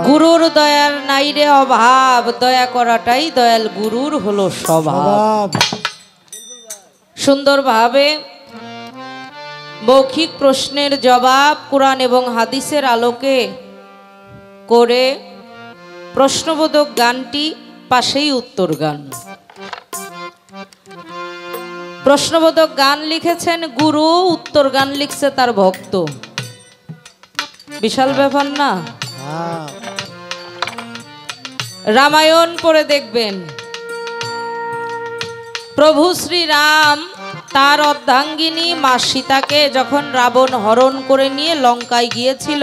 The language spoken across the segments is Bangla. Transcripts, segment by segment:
গুরুর দয়ার নাই রে অভাব, দয়া করাটাই দয়াল গুরুর হলো স্বভাব। সুন্দরভাবে মৌখিক প্রশ্নের জবাব কুরআন এবং হাদিসের আলোকে করে প্রশ্নবোধক গানটি, পাশেই উত্তর গান। প্রশ্নবোধক গান লিখেছেন গুরু, উত্তর গান লিখছে তার ভক্ত। বিশাল ব্যাপার না? রামায়ণ পড়ে দেখবেন, প্রভু শ্রীরাম তার অর্ধাঙ্গিনী মা সীতাকে যখন রাবণ হরণ করে নিয়ে লঙ্কায় গিয়েছিল,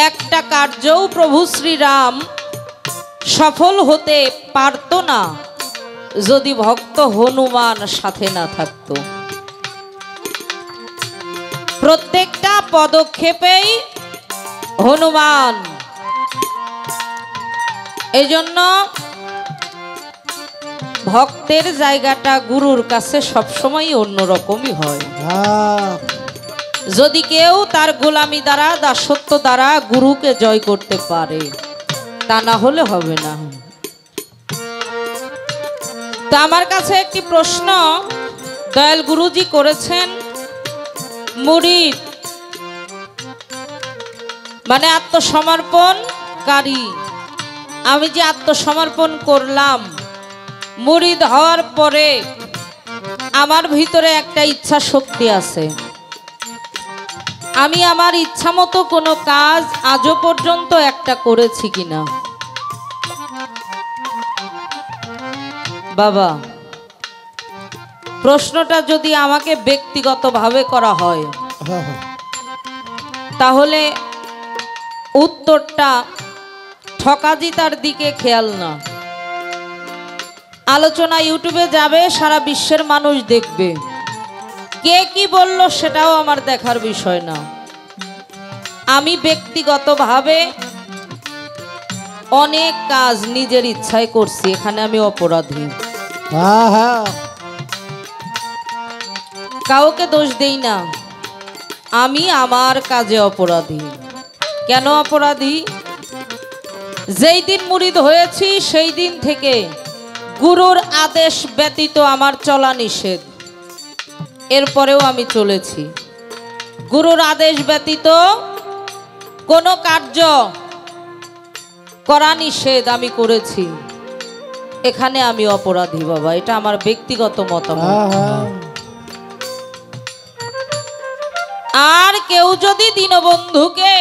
একটা কার্যও প্রভু শ্রীরাম সফল হতে পারত না যদি ভক্ত হনুমান সাথে না থাকতো। প্রত্যেকটা পদক্ষেপেই হনুমান। এজন্য ভক্তের জায়গাটা গুরুর কাছে সবসময় অন্যরকমই হয়। যদি কেউ তার গোলামি দ্বারা, দাসত্ব দ্বারা গুরুকে জয় করতে পারে, তা না হলে হবে না। তো আমার কাছে একটি প্রশ্ন দয়াল গুরুজি করেছেন, মুরিদ মানে আত্মসমর্পণকারী। আমি যে আত্মসমর্পণ করলাম, মুরিদ হওয়ার পরে আমার ভিতরে একটা ইচ্ছা শক্তি আছে। আমি আমার ইচ্ছা মতো কোনো কাজ আজও পর্যন্ত একটা করেছি কিনা? বাবা, প্রশ্নটা যদি আমাকে ব্যক্তিগতভাবে করা হয়, তাহলে উত্তরটা ঠকাজিতার দিকে খেয়াল না। আলোচনা ইউটিউবে যাবে, সারা বিশ্বের মানুষ দেখবে। কে কি বলল সেটাও আমার দেখার বিষয় না। আমি ব্যক্তিগতভাবে অনেক কাজ নিজের ইচ্ছায় করছি, এখানে আমি অপরাধী। কাউকে দোষ দেই না, আমি আমার কাজে অপরাধী। কেন অপরাধী? যেই দিন মুরিদ হয়েছি সেই দিন থেকে গুরুর আদেশ ব্যতীত আমার চলা নিষেধ। এরপরেও আমি চলেছি। গুরুর আদেশ ব্যতীত কোনো কার্য করা নিষেধ আমি করেছি, এখানে আমি অপরাধী বাবা। এটা আমার ব্যক্তিগত মতামত। আর কেউ যদি দীনবন্ধুকে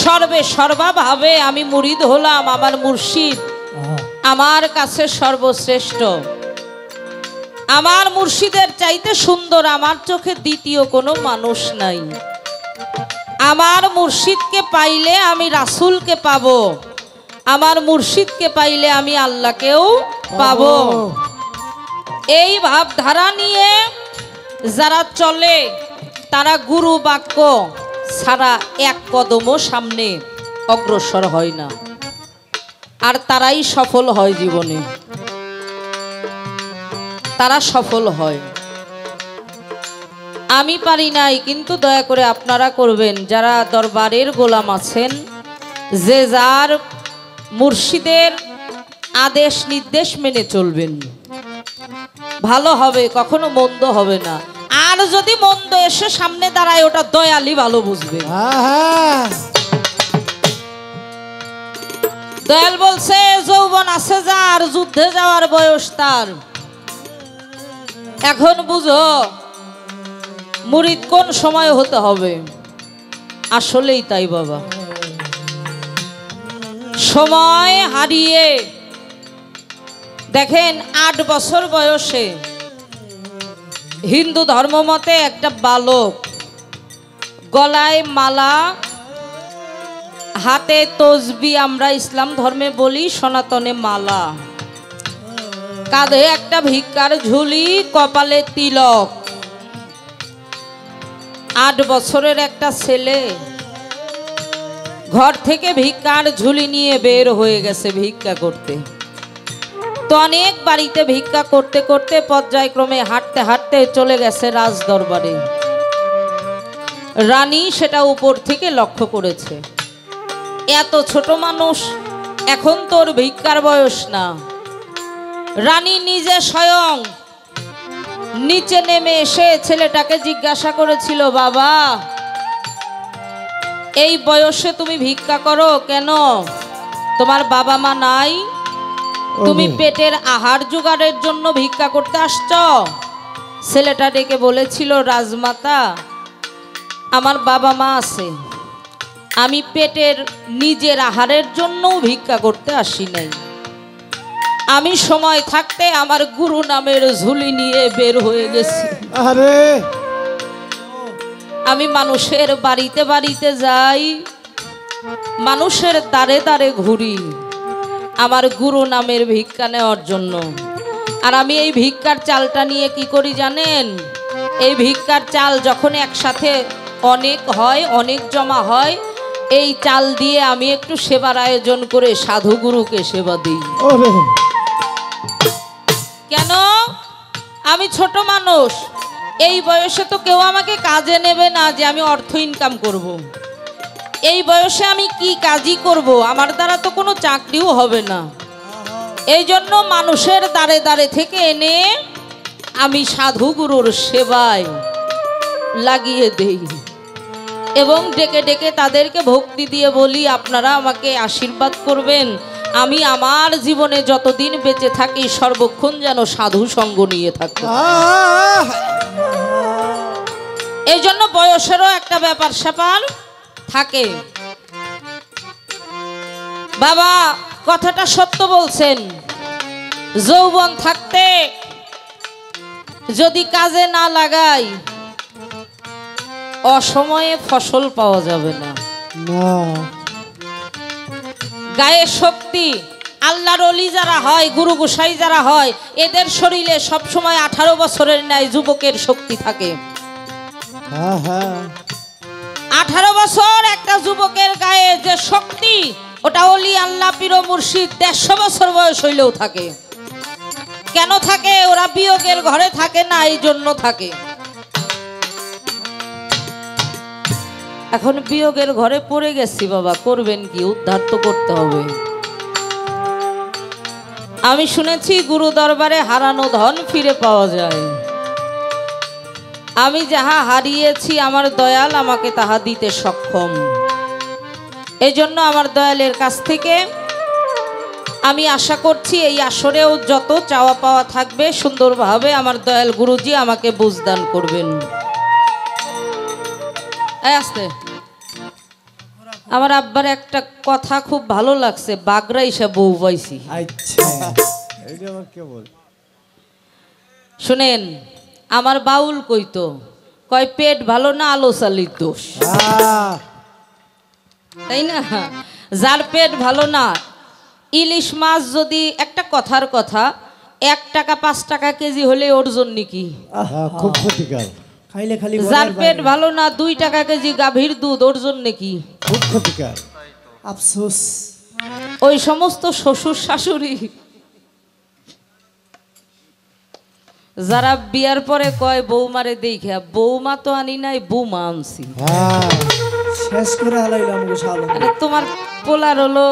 সর্বে সর্বা ভাবে আমি মুরিদ হলাম, আমার মুর্শিদ আমার কাছে সর্বশ্রেষ্ঠ, আমার মুর্শিদের চাইতে সুন্দর আমার চোখে দ্বিতীয় কোনো মানুষ নাই, আমার মুর্শিদকে পাইলে আমি রাসূলকে পাবো, আমার মুর্শিদকে পাইলে আমি আল্লাহকেও পাবো, এই ভাবধারা নিয়ে যারা চলে তারা গুরু বাক্য ছাড়া এক কদমও সামনে অগ্রসর হয় না। আর তারাই সফল হয় জীবনে, তারা সফল হয়। আমি পারি নাই, কিন্তু দয়া করে আপনারা করবেন। যারা দরবারের গোলাম আছেন, যে যার মুর্শিদের আদেশ নির্দেশ মেনে চলবেন, ভালো হবে, কখনো মন্দ হবে না। আর যদি মন্দ এসে সামনে দাঁড়ায়, ওটা দয়ালি ভালো বুঝবে। দয়াল বলছে, যৌবন আছে যার, যুদ্ধে যাওয়ার বয়স তার। এখন বুঝো মুরিদ কোন সময় হতে হবে। আসলেই তাই বাবা। সময় হারিয়ে দেখেন, 8 বছর বয়সে হিন্দু ধর্ম মতে একটা বালক, গলায় মালা, হাতে তসবি, আমরা ইসলাম ধর্মে বলি সনাতনে মালা, কাঁধে একটা ভিক্ষার ঝুলি, কপালে তিলক। 8 বছরের একটা ছেলে ঘর থেকে ভিক্ষার ঝুলি নিয়ে বের হয়ে গেছে ভিক্ষা করতে। তো অনেক বাড়িতে ভিক্ষা করতে করতে পর্যায়ক্রমে হাঁটতে হাঁটতে চলে গেছে রাজ দরবারে। রানী সেটা উপর থেকে লক্ষ্য করেছে। এত ছোট মানুষ, এখন তোর ভিক্ষার বয়স না। রানী নিজে স্বয়ং নিচে নেমে এসে ছেলেটাকে জিজ্ঞাসা করেছিল, বাবা এই বয়সে তুমি ভিক্ষা করো কেন? তোমার বাবা মা নাই? তুমি পেটের আহার জোগাড়ের জন্য ভিক্ষা করতে আসছ? ছেলেটা ডেকে বলেছিল, রাজমাতা আমার বাবা মা আছে, আমি পেটের নিজের আহারের জন্যও ভিক্ষা করতে আসি নাই। আমি সময় থাকতে আমার গুরু নামের ঝুলি নিয়ে বের হয়ে গেছি। আরে আমি মানুষের বাড়িতে বাড়িতে যাই, মানুষের দ্বারে দ্বারে ঘুরি আমার গুরু নামের ভিক্ষা নেওয়ার জন্য। আর আমি এই ভিক্ষার চালটা নিয়ে কি করি জানেন? এই ভিক্ষার চাল যখন একসাথে অনেক হয়, অনেক জমা হয়, এই চাল দিয়ে আমি একটু সেবার আয়োজন করে সাধু গুরুকে সেবা দিই। কেন? আমি ছোট মানুষ, এই বয়সে তো কেউ আমাকে কাজে নেবে না যে আমি অর্থ ইনকাম করব। এই বয়সে আমি কি কাজই করব? আমার দ্বারা তো কোনো চাকরিও হবে না। এই জন্য মানুষের দ্বারে দ্বারে থেকে এনে আমি সাধু গুরুর সেবায় লাগিয়ে দেই এবং ডেকে ডেকে তাদেরকে ভক্তি দিয়ে বলি, আপনারা আমাকে আশীর্বাদ করবেন, আমি আমার জীবনে যতদিন বেঁচে থাকি সর্বক্ষণ যেন সাধু সঙ্গ নিয়ে থাকি। এই জন্য বয়সেরও একটা ব্যাপার স্যাপার থাকে। বাবা কথাটা সত্য বলছেন, যৌবন থাকতে যদি কাজে না লাগাই অসময়ে ফসল পাওয়া যাবে না। গায়ে শক্তি, আল্লাহর ওলি যারা হয়, গুরু গোসাই যারা হয়, এদের শরীরে সবসময় 18 বছরের ন্যায় যুবকের শক্তি থাকে। 18 বছর একটা যুবকের গায়ে যে শক্তি, ওটা ওলি আল্লাহ পীর মুর্শিদ 150 বছর বয়স হইলেও থাকে। কেন থাকে? ওরা বিয়োগের ঘরে থাকে না, এই জন্য থাকে। এখন বিয়োগের ঘরে পড়ে গেছি বাবা, করবেন কি? উদ্ধার তো করতে হবে। আমি শুনেছি গুরু দরবারে হারানো ধন ফিরে পাওয়া যায়। আমি যাহা হারিয়েছি আমার দয়াল আমাকে তাহা দিতে সক্ষম। এই জন্য আমার দয়ালের কাছ থেকে আমি আশা করছি এই আসরেও যত চাওয়া পাওয়া থাকবে সুন্দরভাবে আমার দয়াল গুরুজি আমাকে বুঝদান করবেন। আসতে আমার আব্বার একটা কথা খুব ভালো লাগছে, বাগরা ইসা বউ পাইছি। শুনেন, আমার বাউল কইতো, কয় পেট ভালো না আলো চালির দোষ, তাই না? যার পেট ভালো না, ইলিশ মাছ যদি, একটা কথার কথা, 1 টাকা 5 টাকা কেজি হলে ওর জন্য কি খুব ক্ষতিকর। যার পেট ভালো না 2 টাকা কেজি গাভীর দুধ ওর জন্য কি খুব ক্ষতিকর। আফসোস ওই সমস্ত শ্বশুর শাশুড়ি যারা বিয়ার পরে কয় বৌমারে দেখে, বৌমা তো আনি নাই, বৌমা আনছি। শেষ করে হালাইলাম গো শালো। আরে তোমার পোলার হলো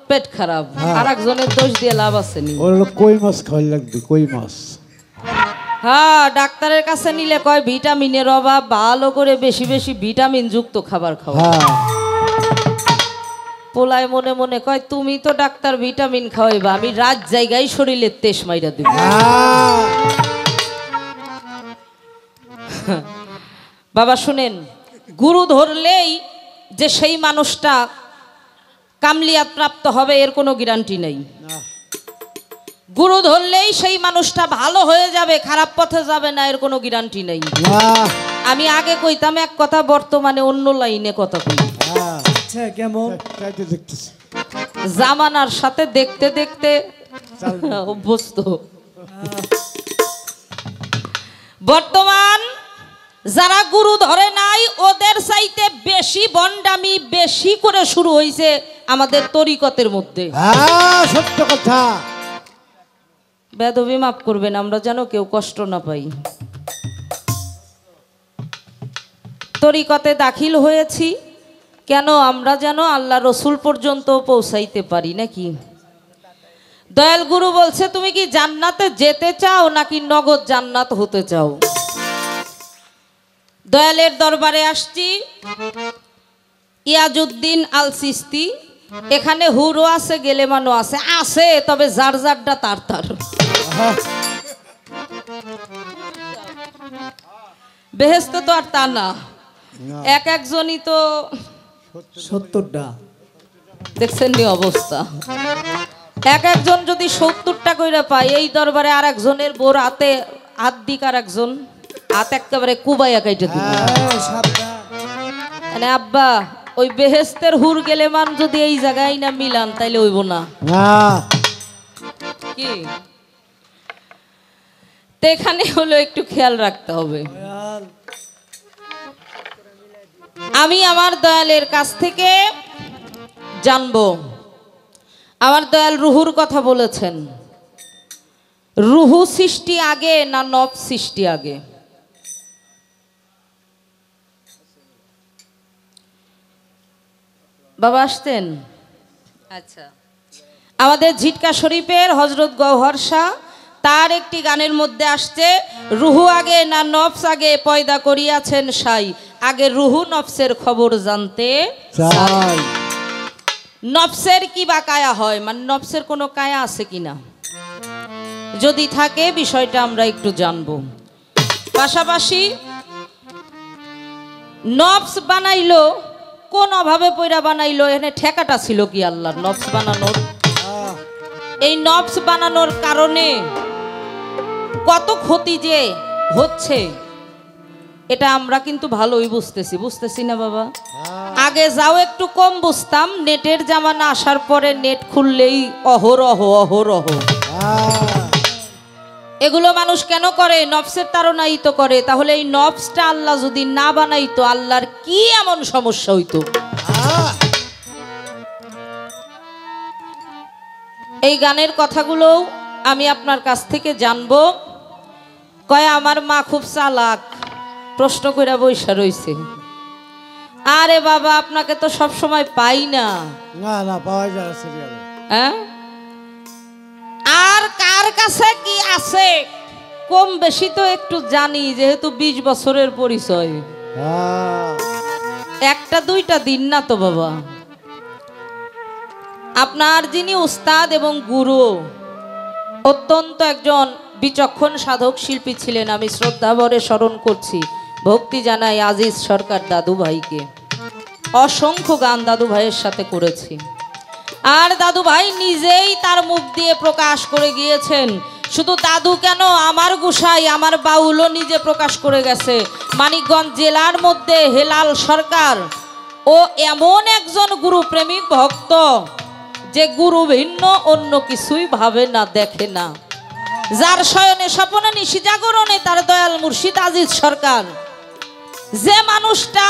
পেট খারাপ, আর একজনের দোষ দিয়ে লাভ আছে নি? ওর হলো কই মাছ খাওয়াই লাগবে, কই মাছ। হ্যাঁ, ডাক্তারের কাছে নিলে কয় ভিটামিনের অভাব, ভালো করে বেশি বেশি ভিটামিন যুক্ত খাবার খাওয়া। পোলায় মনে মনে কয় তুমি তো ডাক্তার ভিটামিন খাওয়াইবা, আমি রাত জায়গায় শরীরে তেজ মাইরা দেব। বাবা শুনেন, গুরু ধরলেই যে সেই মানুষটা কামলিয়াত প্রাপ্ত হবে এর কোনো গ্যারান্টি নেই। গুরু ধরলেই সেই মানুষটা ভালো হয়ে যাবে, খারাপ পথে যাবে না, এর কোনো গ্যারান্টি নেই। আমি আগে কইতাম এক কথা, বর্তমানে অন্য লাইনে কথা কই। আচ্ছা, কেমন? জামানার সাথে দেখতে দেখতে অভ্যস্ত। বর্তমান যারা গুরু ধরে নাই ওদের চাইতে বেশি বন্ডামি বেশি করে শুরু হয়েছে আমাদের তরিকতের মধ্যে। সত্য কথা। বেদবি মাফ করবেন, আমরা যেন কেউ কষ্ট না পাই। তরিকতে দাখিল হয়েছি কেন আমরা যেন আল্লাহ রসুল পর্যন্ত পৌঁছাইতে পারি নাকি। দয়াল গুরু বলছে তুমি কি জান্নাতে যেতে চাও নাকি নগদ জান্নাত হতে চাও। দয়ালের দরবারে আসছি, ইয়াজউদ্দিন আল সিস্তি, এখানে হুরও আছে গেলেমানও আছে, আছে তবে যার যারটা তার তার। বেহেস্ত তো আর তা না, এক একজনই তো 70টা। দেখছেন নি অবস্থা, এক একজন যদি 70টা কইরা পায়, এই দরবারে আর একজনের বোর হাতে হাত দিক, আর একজন হাত একেবারে কুবাইয়া কাইটে দিবে। মানে আব্বা ওই বেহেস্তের হুর গেলেমান যদি এই জায়গায় না মিলান তাইলে হইব না কি। তো এখানে হলো একটু খেয়াল রাখতে হবে। আমি আমার দয়ালের কাছ থেকে জানবো, আমার দয়াল রুহুর কথা বলেছেন, রুহু সৃষ্টি আগে না নব সৃষ্টি আগে। বাবা আসতেন, আচ্ছা। আমাদের ঝিটকা শরীফের হজরত গওহর শাহ তার একটি গানের মধ্যে আসছে, রুহু আগে না নফস আগে পয়দা করিয়াছেন সাই, আগে রুহু নফসের খবর জানতে চাই। নফসের কি বা কায়া হয়, মানে নফসের কোনো কায়া আছে কিনা, যদি থাকে বিষয়টা আমরা একটু জানবো। পাশাপাশি নফস বানাইলো কোন অভাবে পয়রা বানাইলো, এখানে ঠেকাটা ছিল কি আল্লাহর নফস বানানোর। এই নফস বানানোর কারণে কত ক্ষতি যে হচ্ছে এটা আমরা কিন্তু ভালোই বুঝতেছি না বাবা। আগে যাও একটু কম বুঝতাম, নেটের জামানা আসার পরে নেট খুললেই অহরহ অহরহ এগুলো মানুষ কেন করে, নফসের তাড়নাই তো করে। তাহলে এই নফসটা আল্লাহ যদি না বানাইতো আল্লাহর কি এমন সমস্যা হইতো। এই গানের কথাগুলো আমি আপনার কাছ থেকে জানবো। কয় আমার মা খুব চালাক, প্রশ্ন কইরা বইসা রইছে। আরে বাবা আপনাকে তো সব সময় পাই না, না পাওয়া যায় সিরিয়ালে। হ্যাঁ, আর কার কাছে কি আছে কম বেশি তো একটু জানি, যেহেতু 20 বছরের পরিচয়। একটা দুইটা দিন না তো বাবা। আপনার যিনি উস্তাদ এবং গুরু, অত্যন্ত একজন বিচক্ষণ সাধক শিল্পী ছিলেন, আমি শ্রদ্ধা ভরে স্মরণ করছি, ভক্তি জানাই আজিজ সরকার দাদু ভাইকে। অসংখ্য গান দাদু ভাইয়ের সাথে করেছি, আর দাদু ভাই নিজেই তার মুখ দিয়ে প্রকাশ করে গিয়েছেন। শুধু দাদু কেন, আমার গোসাই আমার বাউলও নিজে প্রকাশ করে গেছে। মানিকগঞ্জ জেলার মধ্যে হেলাল সরকার ও এমন একজন গুরু প্রেমিক ভক্ত যে গুরু ভিন্ন অন্য কিছুই ভাবে না, দেখে না, যার শয়নে স্বপনে নিশি জাগরণে তার দয়াল মুর্শিদ আজিজ সরকার। যে মানুষটা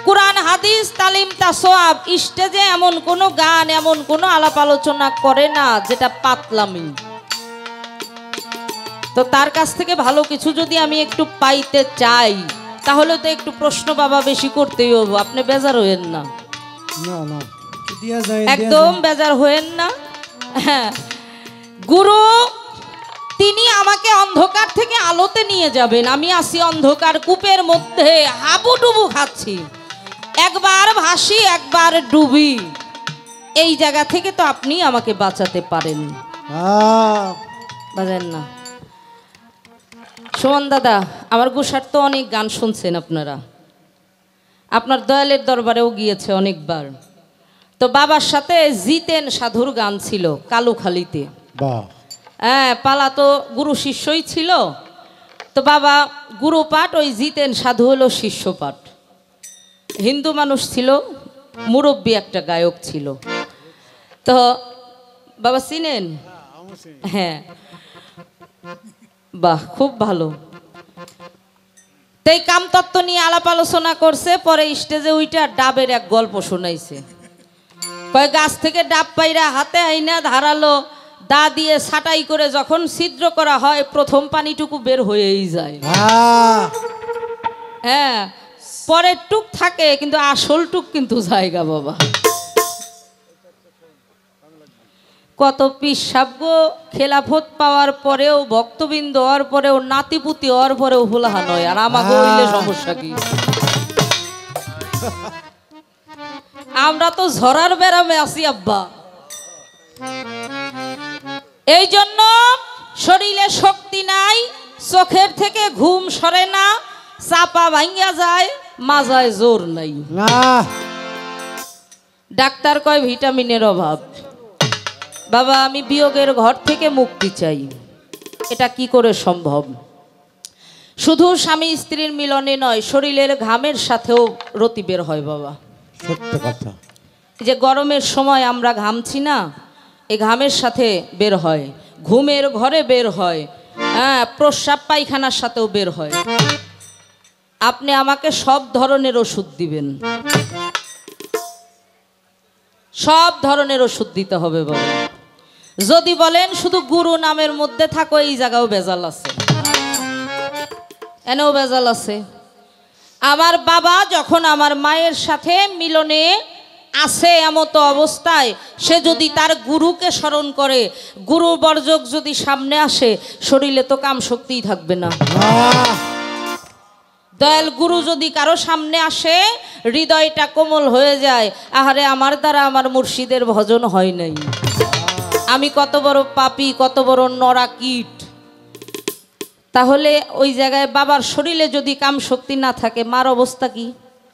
কুরআন হাদিস তালিম তাসওয়াব স্টেজে এমন কোনো গান এমন কোনো আলাপ আলোচনা করে না যেটা পাতলামি। তো তার কাছ থেকে ভালো কিছু যদি আমি একটু পাইতে চাই তাহলে তো একটু প্রশ্ন বাবা বেশি করতেই হবে। আপনি বেজার হইেন না, একদম বেজার হইেন না। হ্যাঁ, গুরু তিনি আমাকে অন্ধকার থেকে আলোতে নিয়ে যাবেন। আমি আছি অন্ধকার কূপের মধ্যে, হাবুডুবু খাচ্ছি, একবার ভাসি একবার ডুবি। এই জায়গা থেকে তো আপনি আমাকে বাঁচাতে পারেন, বুঝেন না? সুমন দাদা, আমার গোসার তো অনেক গান শুনছেন আপনারা, আপনার দয়ালের দরবারেও গিয়েছে অনেকবার। তো বাবার সাথে জিতেন সাধুর গান ছিল কালুখালীতে। হ্যাঁ, পালা তো গুরু শিষ্যই ছিল। তো বাবা গুরু পাঠ, ওই জিতেন সাধু হলো শিষ্য পাঠ। হিন্দু মানুষ ছিল, মুরব্বী একটা গায়ক ছিল। তো বাবা চিনেন? হ্যাঁ, বাহ, খুব ভালো। তো এই কামতত্ত্ব নিয়ে আলাপ আলোচনা করছে, পরে স্টেজে উইটা ডাবের এক গল্প শোনাইছে। কয় গাছ থেকে ডাব পাইরা হাতে আইনা ধারালো দা দিয়ে ছাটাই করে যখন ছিদ্র করা হয় প্রথম পানিটুকু বের হয়েই যায়। হ্যাঁ, পরের টুক থাকে কিন্তু আসল টুক কিন্তু জায়গা বাবা। কত পিসাব খেলাফত পাওয়ার পরেও ভক্তবৃন্দ হওয়ার পরেও নাতিপুতি হওয়ার পরেও হুলাহা নয়, আর আমাকে হইলে সমস্যা কি? আমরা তো ঝরার বেড়ামে আছি আব্বা। এই জন্য শরীরে শক্তি নাই, চোখের থেকে ঘুম সরে না, চাপা ভাঙ্গা যায়, মাজায় জোর নাই। ডাক্তার কয় ভিটামিনের অভাব। বাবা আমি বিয়োগের ঘর থেকে মুক্তি চাই, এটা কি করে সম্ভব? শুধু স্বামী স্ত্রীর মিলনে নয়, শরীরের ঘামের সাথেও রতি বের হয় বাবা। সত্য কথা। এই যে গরমের সময় আমরা ঘামছি না, এই ঘামের সাথে বের হয়, ঘুমের ঘরে বের হয়, হ্যাঁ, প্রস্রাব পায়খানার সাথেও বের হয়। আপনি আমাকে সব ধরনের ওষুধ দিবেন, সব ধরনের ওষুধ দিতে হবে বাবা। যদি বলেন শুধু গুরু নামের মধ্যে থাকো, এই জায়গাও বেজাল আছে, এনেও বেজাল আছে। আমার বাবা যখন আমার মায়ের সাথে মিলনে আছে এমতো অবস্থায়, সে যদি তার গুরুকে স্মরণ করে, গুরু বর্জক যদি সামনে আসে, শরীরে তো কাম শক্তিই থাকবে না। দয়াল গুরু যদি কারো সামনে আসে, হৃদয়টা কোমল হয়ে যায়, আহারে আমার দ্বারা আমার মুর্শিদের ভজন হয় নাই, আমি কত বড় পাপী, কত বড় নরা কীট। তাহলে ওই জায়গায় বাবার শরীরে যদি কাম শক্তি না থাকে, মার অবস্থা কি?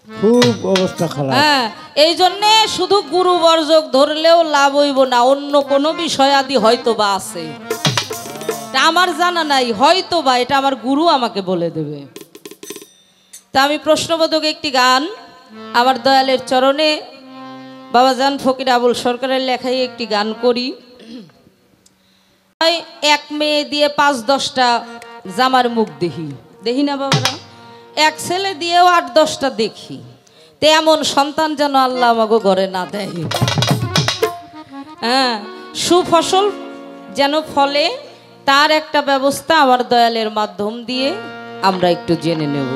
খুব অবস্থা খারাপ। হ্যাঁ, এই জন্যে শুধু গুরু বর্জক ধরলেও লাভ হইব না, অন্য কোনো বিষয় আদি হয়তো বা আছে, আমার জানা নাই, হয়তো বা এটা আমার গুরু আমাকে বলে দেবে। তা আমি প্রশ্নবোধক একটি গান আমার দয়ালের চরণে বাবাজান ফকির আবুল সরকারের লেখায় একটি গান করি। এক মেয়ে দিয়ে ৫-১০টা জামার মুখ দেখি, দেখি না বাবারা? এক ছেলে দিয়েও ৮-১০টা দেখি, তে এমন সন্তান যেন আল্লাহ আমাকে ঘরে না দেয়। হ্যাঁ, সুফসল যেন ফলে, তার একটা ব্যবস্থা আমার দয়ালের মাধ্যম দিয়ে আমরা একটু জেনে নেব।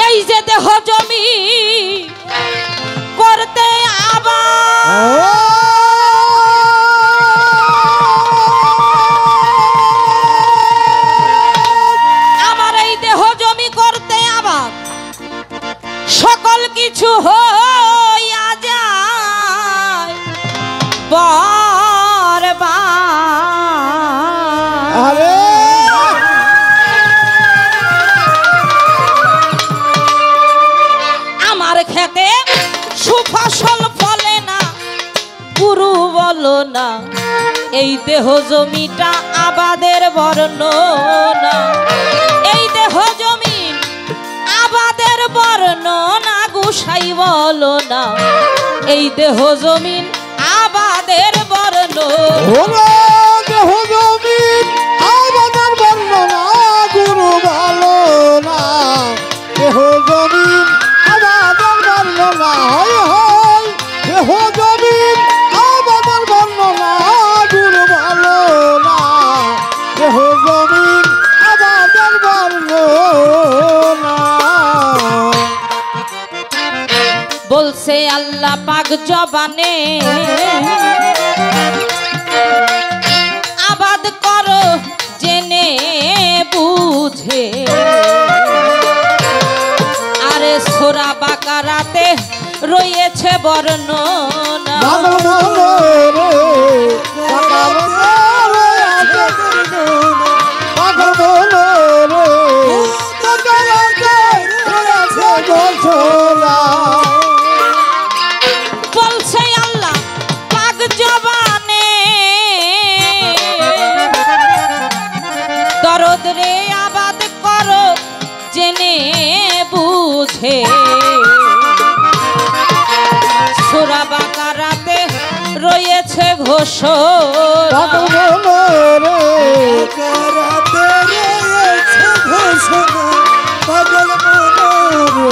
এই যে দেহ জমি করতে আবার সকল কিছু হইয়া যায় বরবাদ। আমার খেতে সুফসল ফলে না, গুরু বলো না, এই দেহ জমিটা আবাদের বর্ণনা, এই দেহ জমি আবাদের বর্ণনা, গোসাই বলো না, এই দেহ জমিন আবাদের বর্ণনা, দেহ জমিন আবাদের বর্ণনা, গুরু বলো না, দেহ জমিন আবাদের বর্ণনা, হয় হয়, দেহ জমিন আবাদের বর্ণনা, গুরু বলো না, দেহ জমিন আবাদের বর্ণনা। বলছে আল্লাহ পাক জবানে, আবাদ করো জেনে বুঝে, আরে সোরা বাকারাতে রয়েছে বর্ণনা, বলছে আল্লাহ পাক জবানে, দরদ রে আবাদ করো জেনে বুঝে, সূরা বাকারাতে রয়েছে রয়েছে ঘোষণা পাগল বলো রে রাতে রয়েছে ঘোষণা পাগল মনোরে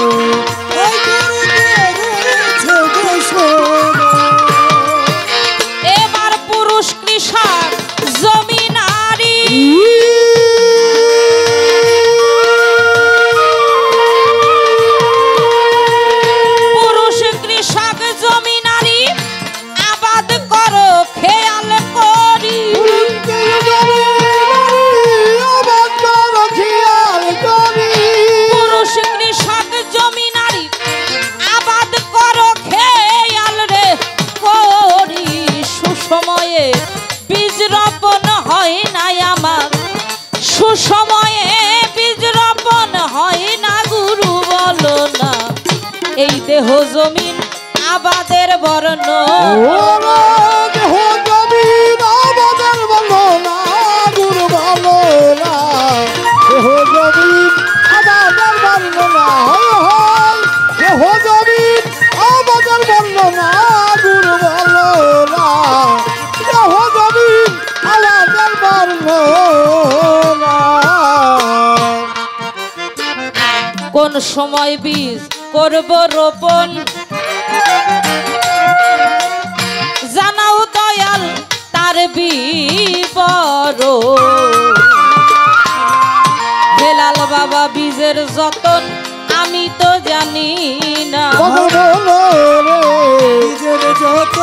ওই গরুতে রয়েছে ঘোষণা এবার পুরুষ কৃষক জমিনারি পুরুষ কৃষক জমিনারি আবাদ করো খেয়াল করি পুরুষ কৃষক জমিনারি আবাদ করো খেয়াল রে করি সুসময়ে বীজ রোপণ হয় নাই আমার সুসময়ে বীজ রোপণ হয় না গুরু বলো না এই দেহ জমিন আবাদের বর্ণ কোন সময় বীজ করব রোপণ জানাও দয়াল তার বিবরণ হেলাল বাবা বীজের যতন আমি তো জানি না নিজের যত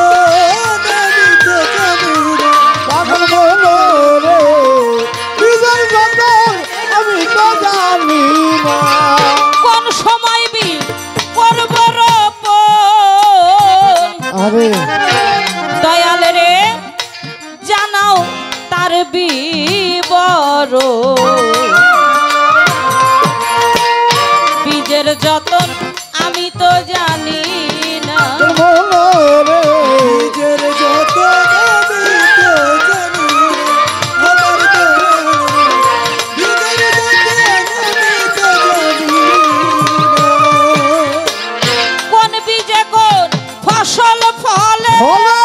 আমি তো জানি না পাগল বলো রে নিজের যতন আমি তো জানি না কোন সময় বীজ করব রোপণ আরে দয়াল রে জানাও তার বিবরণ বীজের যতন আমি তো জানি না বলো রে নিজের যত আমি তো জানি না আমার নিজের যত আমি তো জানি না কোন বীজে কোন ফসল ফলে বলো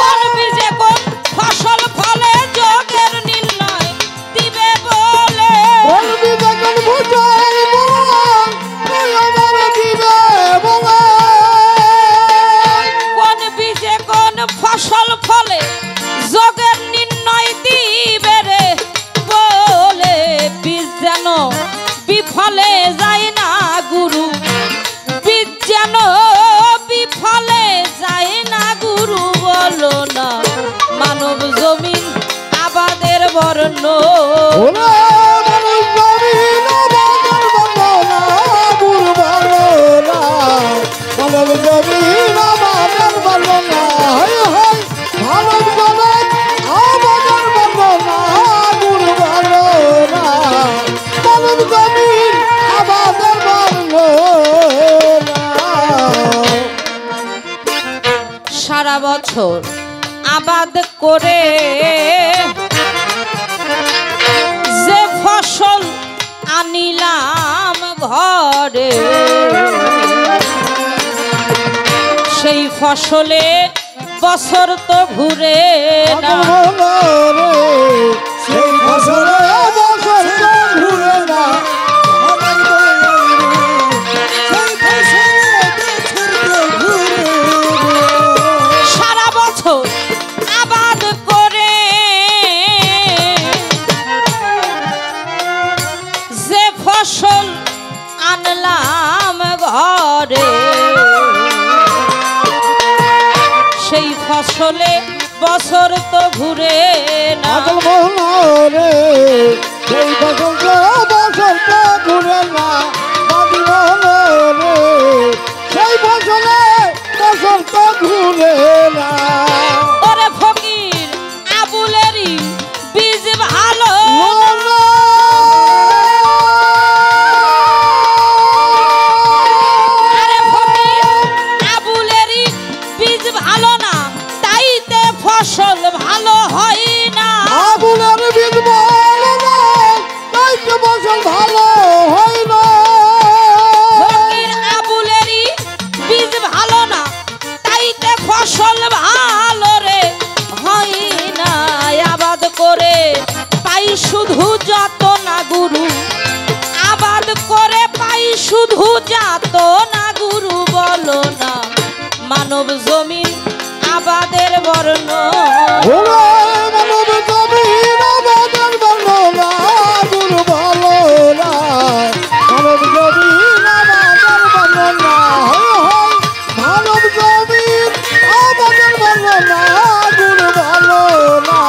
কোন বীজে কোন ফসল ফলে যোগের নির্ণয় দিবে বলে বলবি যখন বুঝাই বল তুই আমার দিবে বলে কোন বীজে কোন ফসল ফলে যোগের নির্ণয় দিবে রে বলে বীজ যেন বিফলে যায় না গুরু বীজ যেন বিফলে যায় না গুরু বলো না মানব জমিন আবাদের বর্ণ ওরে মানুষ জমিন বাজার বলো না গুরু বলো না মানব জমিন বাজার বলো না হায় হায় মানব জমিন বাজার বলো না গুরু বলো না মানব জমিন বাজার বলো না সারা বছর আবাদ করে যে ফসল আনিলাম ঘরে সেই ফসলে বছর তো ঘুরে না বলো রে সেই ফসলে বছর তো ঘুরে না আমার সেই ফসলে বছর তো ঘুরে সারা বছর আবাদ করে যে ফসল আনলাম ঘরে সেই ফসলে বছর তো ঘুরে না পাগল বলো রে সেই ফসল তো বছর তো ঘুরে না পাগল বলো রে সেই ফসলে বছর তো ঘুরে না ওরে ফকির আবুলেরই বীজ ভালো আরে ফকির আবুলেরই বীজ ভালো না তাইতে ফসল ভালো হয় না আগুনের বীজ ভালো না তাই তো ফসল ভালো হয় না যাত না গুরু বলো না, মানব জমিন আবাদের বর্ণ। ওরে মানব জমিন আবাদের বর্ণনা গুরু বলো না, মানব জমিন আবাদের বর্ণনা। হয় মানব জমিন আবাদের বর্ণনা গুরু বলো না,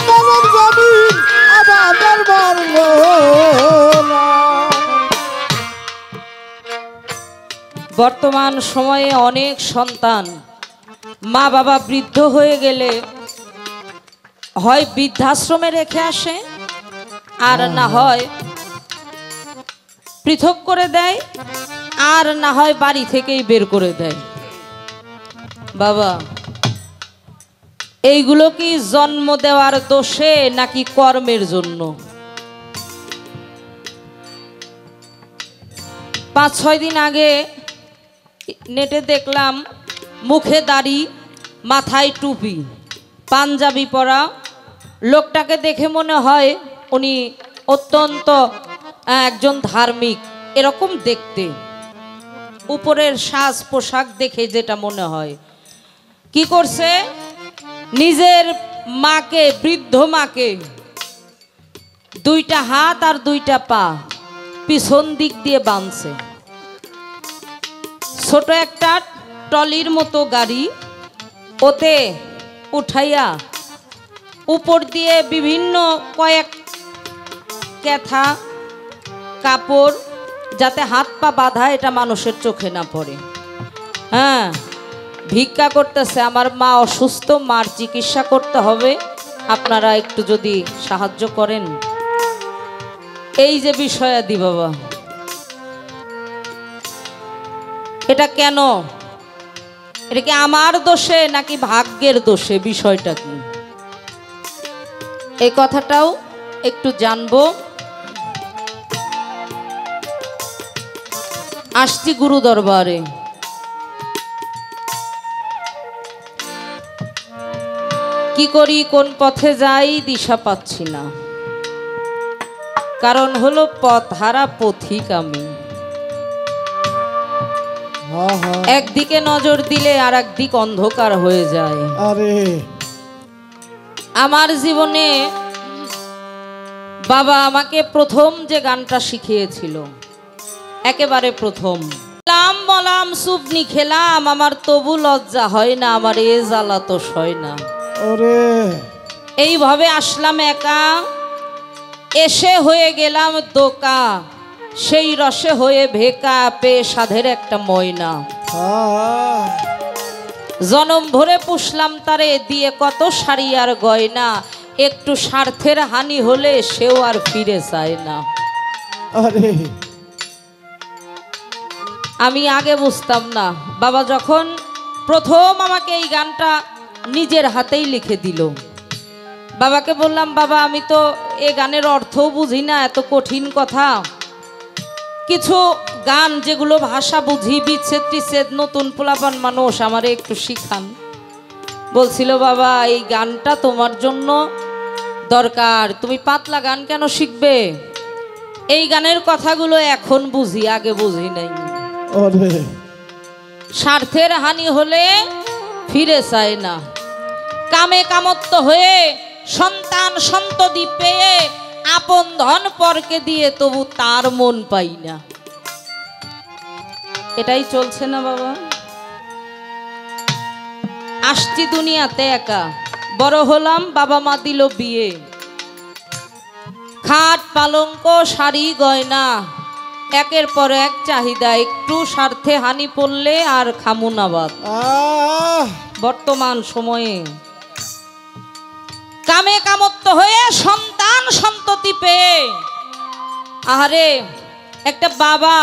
মানব জমিন আবাদের বর্ণনা। বর্তমান সময়ে অনেক সন্তান মা বাবা বৃদ্ধ হয়ে গেলে হয় বৃদ্ধাশ্রমে রেখে আসে, আর না হয় পৃথক করে দেয়, আর না হয় বাড়ি থেকেই বের করে দেয়। বাবা, এইগুলো কি জন্ম দেওয়ার দোষে নাকি কর্মের জন্য? 5-6 দিন আগে নেটে দেখলাম মুখে দাড়ি, মাথায় টুপি, পাঞ্জাবি পরা লোকটাকে দেখে মনে হয় উনি অত্যন্ত একজন ধার্মিক এরকম দেখতে, উপরের সাজ পোশাক দেখে যেটা মনে হয়। কি করছে, নিজের মাকে, বৃদ্ধ মাকে 2টা হাত আর 2টা পা পিছন দিক দিয়ে বাঁধছে। ছোট একটা ট্রলির মতো গাড়ি, ওতে উঠাইয়া উপর দিয়ে বিভিন্ন কয়েক ক্যাথা কাপড়, যাতে হাত পা বাঁধা এটা মানুষের চোখে না পড়ে। হ্যাঁ, ভিক্ষা করতেছে, আমার মা অসুস্থ, মার চিকিৎসা করতে হবে, আপনারা একটু যদি সাহায্য করেন। এই যে বিষয়াদি বাবা, এটা কেন? এটা কি আমার দোষে নাকি ভাগ্যের দোষে? বিষয়টা কি, এই কথাটাও একটু জানবো। আসছি গুরু দরবারে। কি করি, কোন পথে যাই, দিশা পাচ্ছি না। কারণ হলো পথ হারা পথিক আমি। একদিকে নজর দিলে আর একদিক অন্ধকার হয়ে যায়। আরে আমার জীবনে বাবা আমাকে প্রথম যে গানটা শিখিয়েছিল, একেবারে প্রথম, লাম বলাম সুবনি খেলাম, আমার তবু লজ্জা হয় না, আমার এ জ্বালা তো সয় না। ওরে এইভাবে আসলাম একা, এসে হয়ে গেলাম দোকা, সেই রসে হয়ে ভেকা, পেয়ে সাধের একটা ময়না। জনম ভরে পুষলাম তারে, দিয়ে কত শাড়ি আর গয়না, একটু স্বার্থের হানি হলে সেও আর ফিরে চায় না। আরে আমি আগে বুঝতাম না। বাবা যখন প্রথম আমাকে এই গানটা নিজের হাতেই লিখে দিল, বাবাকে বললাম, বাবা আমি তো এই গানের অর্থও বুঝি না, এত কঠিন কথা, কিছু গান যেগুলো ভাষা বুঝি, বিচ্ছেদ টিচ্ছেদ, নতুন পোলাপান মানুষ, আমারে একটু শিখান। বলছিল, বাবা এই গানটা তোমার জন্য দরকার, তুমি পাতলা গান কেন শিখবে? এই গানের কথাগুলো এখন বুঝি, আগে বুঝি নাই। ওরে স্বার্থের হানি হলে ফিরে চায় না, কামে কামত্ব হয়ে সন্তান সন্ততি পেয়ে আপন ধন পরকে দিয়ে তবু তার মন পাই না। এটাই চলছে না বাবা। আসছি দুনিয়াতে একা, বড় হলাম, বাবা মা দিল বিয়ে, খাট পালঙ্ক শাড়ি গয়না, একের পর এক চাহিদা, একটু স্বার্থে হানি পড়লে আর খামুনাবাদ। বর্তমান সময়ে কামে কামত্ব হয়ে সন্তান সন্ততি পেয়ে, আহারে একটা বাবা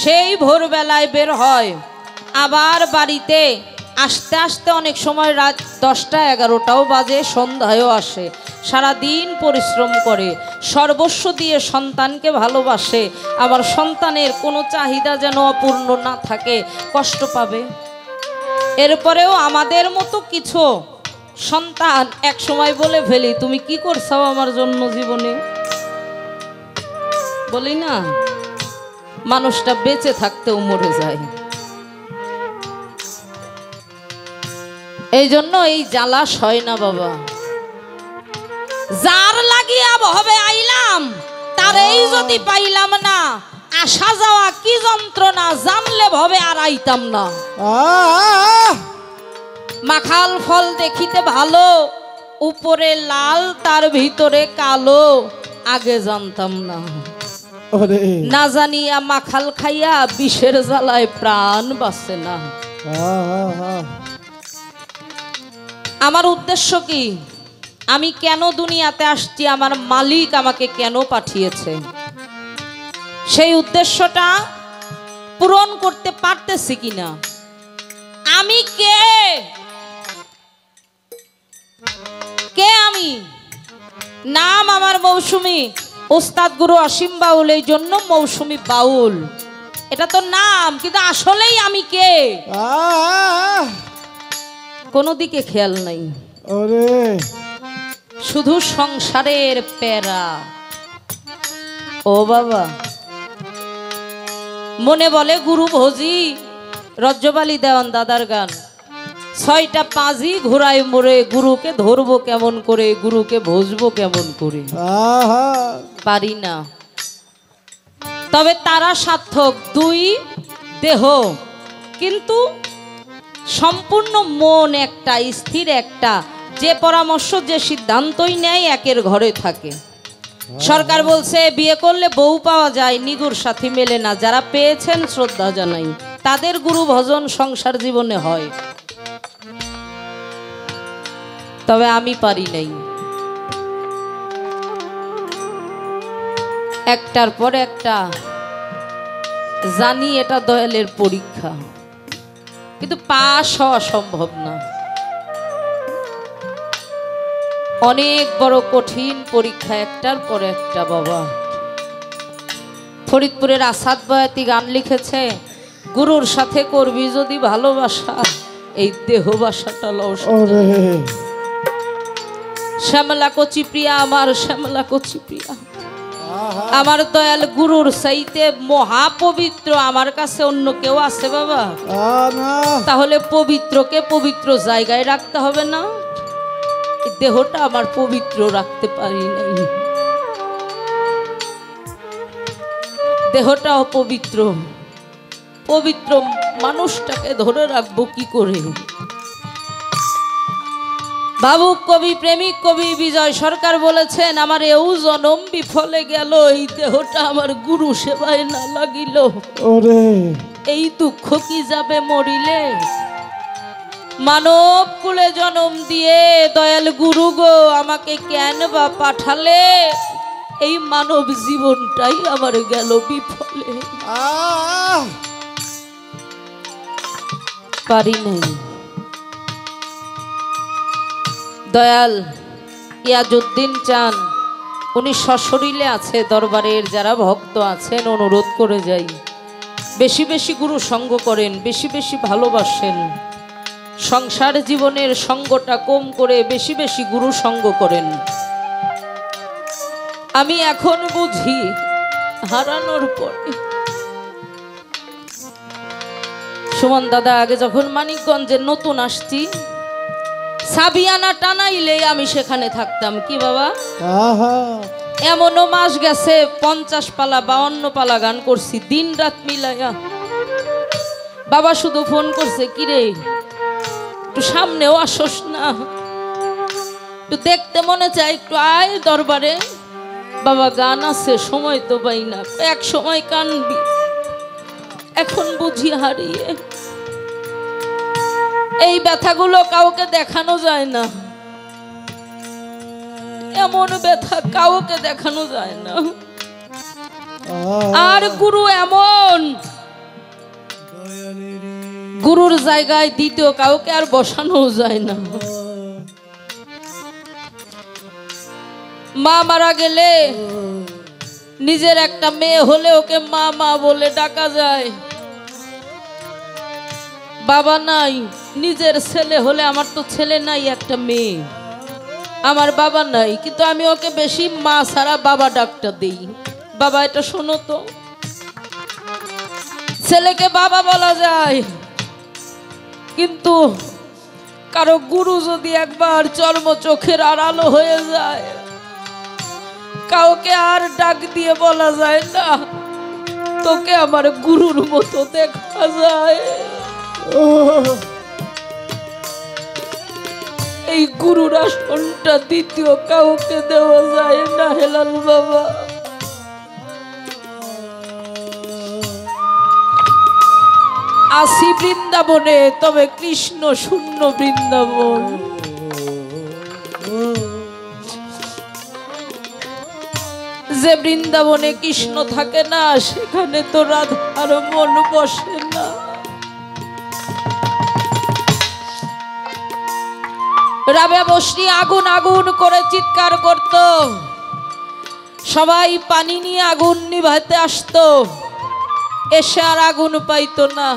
সেই ভোরবেলায় বের হয়, আবার বাড়িতে আসতে আসতে অনেক সময় রাত 10টা-11টাও বাজে, সন্ধ্যায়ও আসে, সারাদিন পরিশ্রম করে, সর্বস্ব দিয়ে সন্তানকে ভালোবাসে। আবার সন্তানের কোনো চাহিদা যেন অপূর্ণ না থাকে, কষ্ট পাবে। এরপরেও আমাদের মতো কিছু সন্তান এক সময় বলে ফেলি, তুমি কি করছো আমার জন্য জীবনে, বলি না? মানুষটা বেঁচে থাকতেও মরে যায়। এই জন্য এই জ্বালা সয় না বাবা। যার লাগিয়া ভবে আইলাম তারেই যদি পাইলাম না, আসা যাওয়া কি যন্ত্রণা জানলে ভবে আর আইতাম না। মাখাল ফল দেখিতে ভালো, উপরে লাল তার ভিতরে কালো, আগে জানতাম না। না জানিয়া মাখাল খাইয়া বিষের জ্বালায় প্রাণ বাঁচে না। আমার উদ্দেশ্য কি? আমি কেন দুনিয়াতে আসছি, আমার মালিক আমাকে কেন পাঠিয়েছে, সেই উদ্দেশ্যটা পূরণ করতে পারতেছি কিনা। আমি কে আমি? নাম আমার মৌসুমী, ওস্তাদ গুরু অসীম বাউল, এই জন্য মৌসুমী বাউল। এটা তো নাম, কিন্তু আসলেই আমি কে কোনো দিকে খেয়াল নাই। শুধু সংসারের প্যারা। ও বাবা, মনে বলে গুরু ভোজি, রজ্জবালি দেওয়ান দাদার গান। 6টা পাজি ঘোড়ায় মোড়ে, গুরুকে ধরবো কেমন করে, গুরুকে ভজবো কেমন করে, পারি না। তবে তারা সার্থক, 2 দেহ কিন্তু সম্পূর্ণ মন একটা, স্থির একটা। যে পরামর্শ যে সিদ্ধান্তই নেয় একের ঘরে থাকে। সরকার বলছে বিয়ে করলে বউ পাওয়া যায়, নিগুর সাথী মেলে না। যারা পেয়েছেন শ্রদ্ধা জানাই, তাদের গুরু ভজন সংসার জীবনে হয়। তবে আমি পারি নাই। একটার পর একটা জানি এটা দয়ালের পরীক্ষা, কিন্তু পাশ হওয়া সম্ভব না। অনেক বড় কঠিন পরীক্ষা, একটার পর একটা। বাবা, ফরিদপুরের আসাদ বয়াতি গান লিখেছে, গুরুর সাথে করবি যদি ভালোবাসা, এই দেহবাসাটা লস। শ্যামলা কচি প্রিয়া আমার, শ্যামলা কচি প্রিয়া আমার, দয়াল গুরুর চাইতে মহাপবিত্র আমার কাছে অন্য কেউ আছে বাবা? তাহলে পবিত্রকে পবিত্র জায়গায় রাখতে হবে না? দেহটা আমার পবিত্র রাখতে পারি নাই, দেহটা অপবিত্র। পবিত্র মানুষটাকে ধরে রাখবো কি করে? ভাবুক কবি, প্রেমিক কবি বিজয় সরকার বলেছেন, আমার এও জনম বিফলে গেল, এই দেহটা আমার গুরু সেবায় না লাগিল। এই দুঃখ কি যাবে মরিলে? মানব কুলে জনম দিয়ে দয়াল গুরু গো আমাকে কেন বা পাঠালে? এই মানব জীবনটাই আমার গেল বিফলে। পারি নাই। দয়াল ইয়াজউদ্দিন চান, উনি সশরীরে আছে দরবারের যারা ভক্ত আছেন, অনুরোধ করে যাই বেশি বেশি গুরু সঙ্গ করেন, বেশি বেশি ভালোবাসেন। সংসার জীবনের সঙ্গটা কম করে বেশি বেশি গুরু সঙ্গ করেন। আমি এখন বুঝি হারানোর পরে। সুমন দাদা, আগে যখন মানিকগঞ্জে নতুন আসছি, সাবিয়ানা টানাইলে আমি সেখানে থাকতাম। কি বাবা, এমনও মাস গেছে 50 পালা 52 পালা গান করছি দিন রাত মিলাইয়া। বাবা শুধু ফোন করছে, কিরে একটু সামনেও আসস না, একটু দেখতে মনে চায়, একটু আয় দরবারে। বাবা গান আছে, সময় তো পাই না। এক সময় কানবি, এখন বুঝি হারিয়ে। এই ব্যথাগুলো কাউকে দেখানো যায় না, এমন ব্যথা কাউকে দেখানো যায় না। আর গুরু এমন, গুরুর জায়গায় দ্বিতীয় কাউকে আর বসানো যায় না। মা মারা গেলে নিজের একটা মেয়ে হলে ওকে মা মা বলে ডাকা যায়। বাবা নাই, নিজের ছেলে হলে, আমার তো ছেলে নাই, একটা মেয়ে, আমার বাবা নাই, কিন্তু আমি ওকে বেশি মা ছাড়া বাবা ডাকটা দেই। বাবা এটা শোনো তো, ছেলেকে বাবা বলা যায়, কিন্তু কারো গুরু যদি একবার চর্ম চোখের আড়ালো হয়ে যায়, কাউকে আর ডাক দিয়ে বলা যায় না তোকে আমার গুরুর মতো দেখা যায়। এই গুরুর আসনটা দ্বিতীয় কাউকে দেওয়া যায় না হেলাল বাবা। আসি বৃন্দাবনে, তবে কৃষ্ণ শূন্য বৃন্দাবন। যে বৃন্দাবনে কৃষ্ণ থাকে না, সেখানে তো রাধার মন বসে না। রাবেয়া বসরি আগুন আগুন করে চিৎকার করত, সবাই পানি নিয়ে আগুন নিভাতে আসতো, এসে আর আগুন পাইতো না।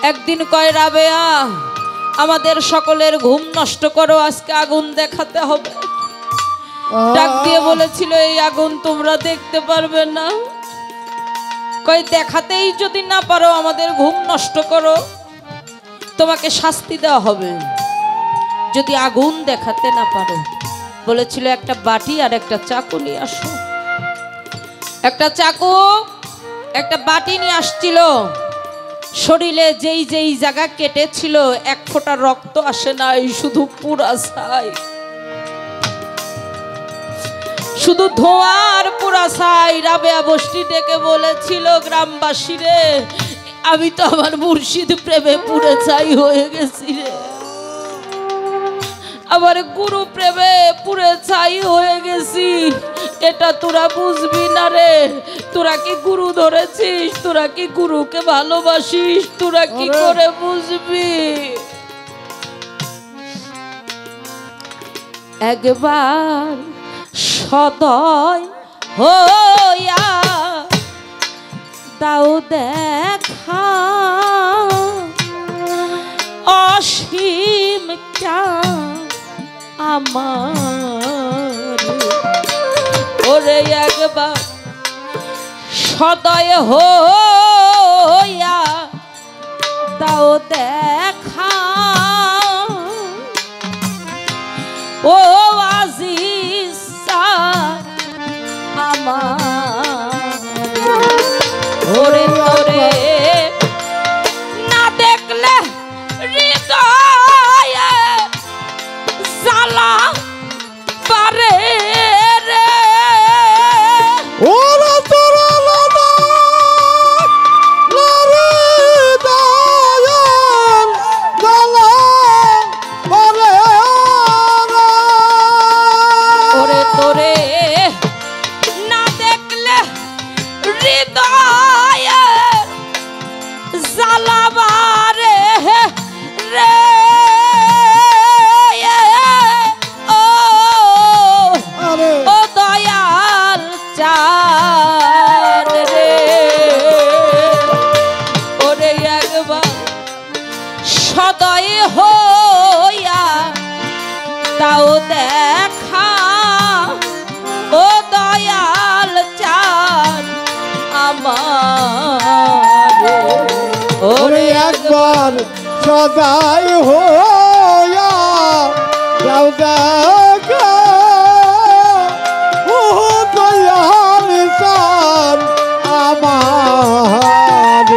একদিন কয় রাবেয়া, আমাদের সকলের ঘুম নষ্ট করো, আজকে আগুন দেখাতে হবে। ডাক দিয়ে বলেছিল, এই আগুন তোমরা দেখতে পারবে না। কয় দেখাতেই যদি না পারো, আমাদের ঘুম নষ্ট করো, তোমাকে শাস্তি দেওয়া হবে। যদি আগুন দেখাতে না পারো, বলেছিল একটা বাটি আর একটা চাকু নিয়ে আসো। একটা চাকু একটা বাটি নিয়ে আসছিল। শরীরে যেই যেই জায়গা কেটেছিল, এক ফোঁটা রক্ত আসে নাই, শুধু পুরা ছাই, শুধু ধোঁয়ার পুরা ছাই। রাবেয়া বসরি ডেকে বলেছিল, গ্রামবাসী রে, আমি তো আমার মুর্শিদ প্রেমে পুরে ছাই হয়ে গেছি রে, আমার গুরু প্রেমে পুরে ছাই হয়ে গেছি। এটা তোরা বুঝবি না রে, তোরা কি গুরু ধরেছিস, তোরা কি গুরুকে ভালোবাসিস, তোরা কি করে বুঝবি? একবার সদয় হইয়া দাও দেখা, অসীম আমার ওরে, একবার সদয় হইয়া দাও দেখা, ও আজিজ আমার ওরে, তোরে না দেখলে হৃদয়ে জ্বালা পারে রে। ওরা তোরা লাদা লারে দায়াল জ্বালা পারে রে। ওরে তোরে না দেখলে হৃদয়ে জ্বালা বারে রে। ও দয়াল চাঁদ রে, ওরে একবার সদয় হইয়া তাও দেখা, ও দয়াল চাঁদ আমার ওরে একবার সদাই হইয়া যাও দেখা, ও দয়াল চাঁদ আমার।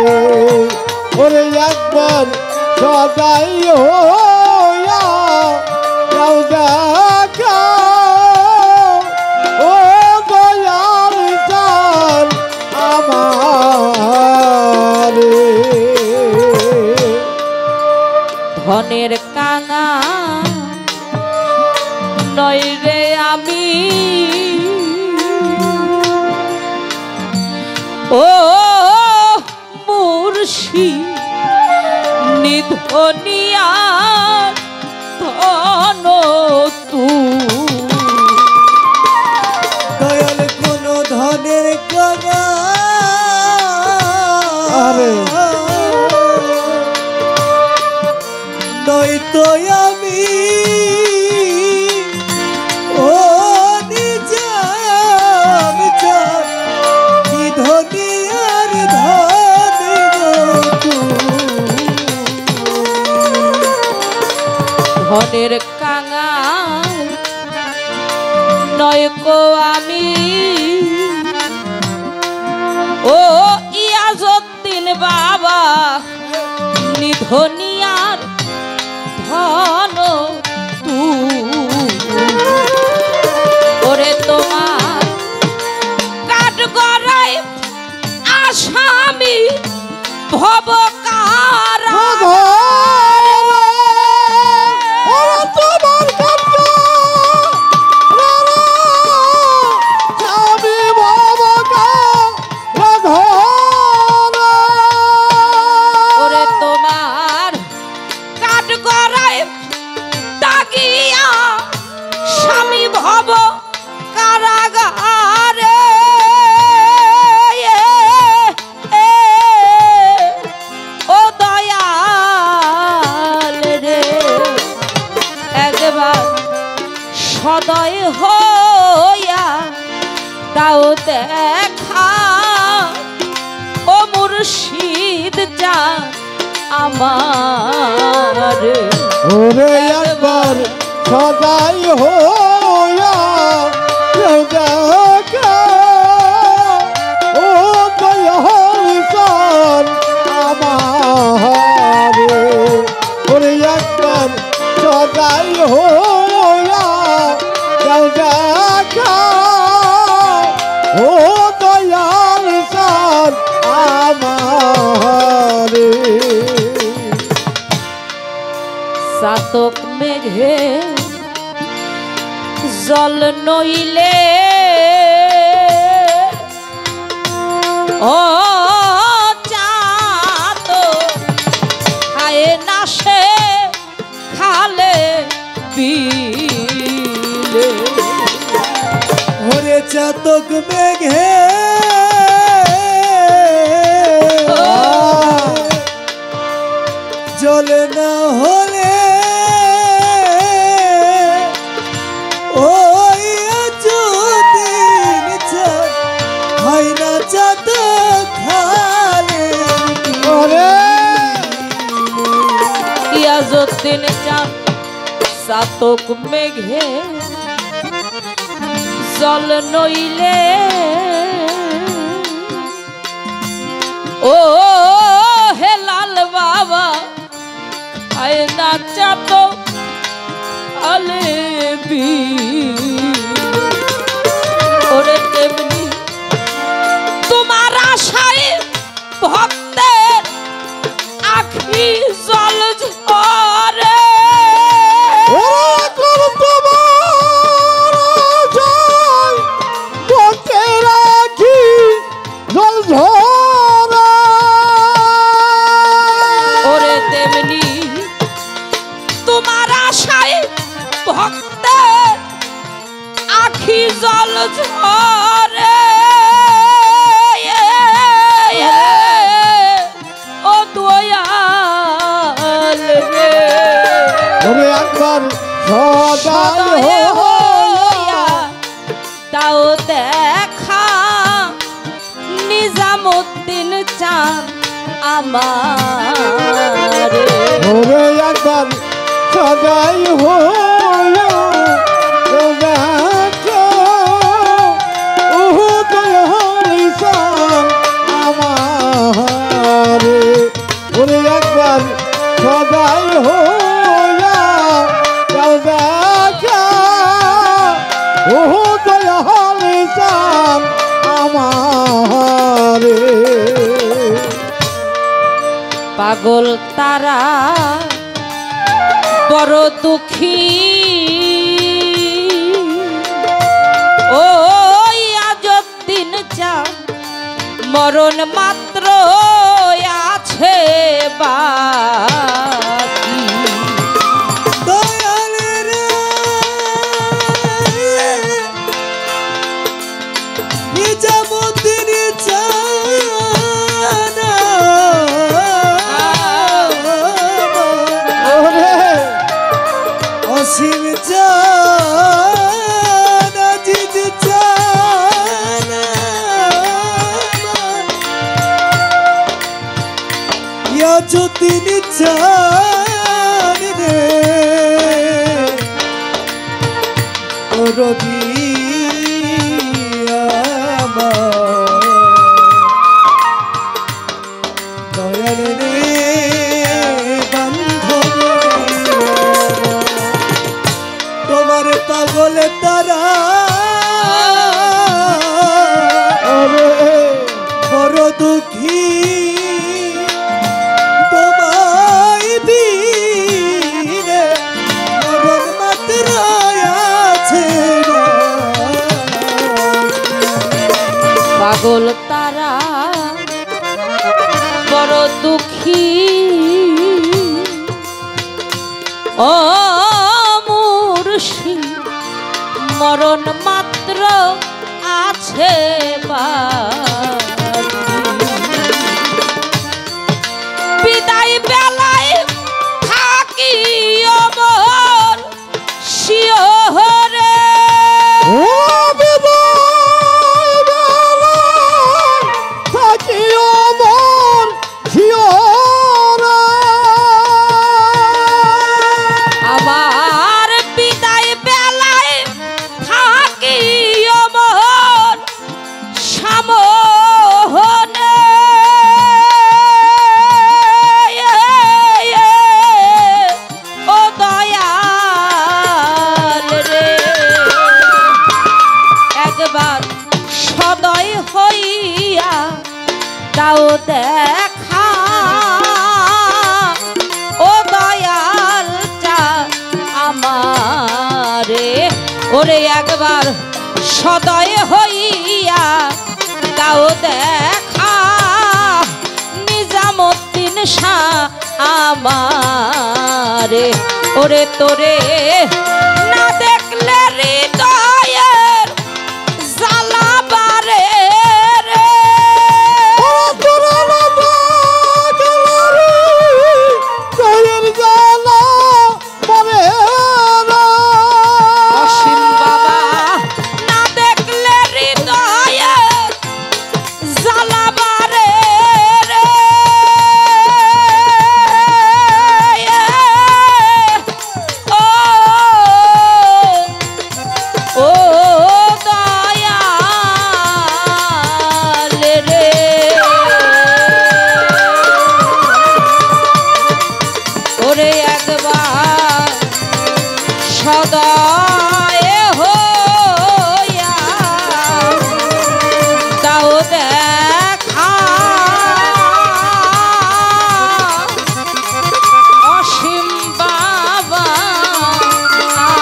ওরে একবার সদাই হইয়া যাও দেখা, ও দয়াল চাঁদ আমার। ধনের কাঙা নয় রে আমি, ও মুর্শিদ নিধনিয়া ধন তুই। দয়াল কোন ধনের কাঙা নয়তো আমি, ও নিজ কাঙাল নয়কো আমি ও ইয়াজউদ্দিন বাবা নিধনিয়ার ধন ওরে তোমার কাঠগড়ায় আসামি ভব সদয় হইয়া দাও দেখা ও মুর্শিদ জান আমার ওরে একবার সদয় হইয়া দাও দেখা ও দয়াল জান আমার ওরে একবার সদয় হইয়া দাও দেখা ও দয়াল জান আমার চাতক মেঘে জল নইলে ও চাতক খায় না সে খালে বিলে ওরে চাতক মেঘে জলে না হলে ওই যদিন হয় না চাতক খালে ওরে ইয়াজউদ্দিন চান চাতক মেঘে জল নইলে ও হে লাল বাবা আয় না চাতক আলে বি ওরে তেমনি তোমার আশায় ভক্তের আখি জল ঝরে ওরে তেমনি তোমার আশায় ভক্তের আখি জল ঝরে ও দয়াল রে ওরে একবার সদয় হইয়া তাও দেখা নিজামুদ্দিন চান আমার ওরে একবার সদয় হইয়া দাও দেখা ও দয়াল জান আমার ওরে একবার সদয় হইয়া দাও দেখা ও দয়াল জান আমার পাগল তারা বড় দুঃখী ও ইয়াজউদ্দিন চান মরণ মাত্র আছে বাকি দয়াল রে নিজামুদ্দিন চানা ওরে অসীম চানা জিত চানা ইয়াজউদ্দিন চান রে দরদি আমার দয়াল রে বান্ধব তোমার পাগল তারা বড় দুঃখী তোমায় দিলে মরণ মাত্র আছে পাগল তারা বড় দুঃখী ও মুর্শিদ মরণ মাত্র আছে বিদায় বেলায় থাকি অমর শিহরে আমার বিদায় বেলায় থাকি অমর সামনে ও দয়াল রে একবার সদয় হইয়া দাও দেখা ও দয়ালটা আমারে ওরে একবার সদয় হইয়া দাও দেখা নিজামুদ্দিন শাহ আমারে ওরে তোরে না দেখলে হৃদয়ের জ্বালা বারে রে অসীম বাবা না দেখলে হৃদয়ের জ্বালা বারে রে ও ও দয়াল রে ওরে একবার সদয় হইয়া দাও দেখা অসীম বাবা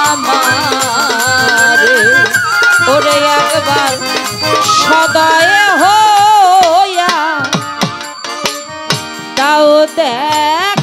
আমারে ওরে একবার সদয় হইয়া দাও দেখা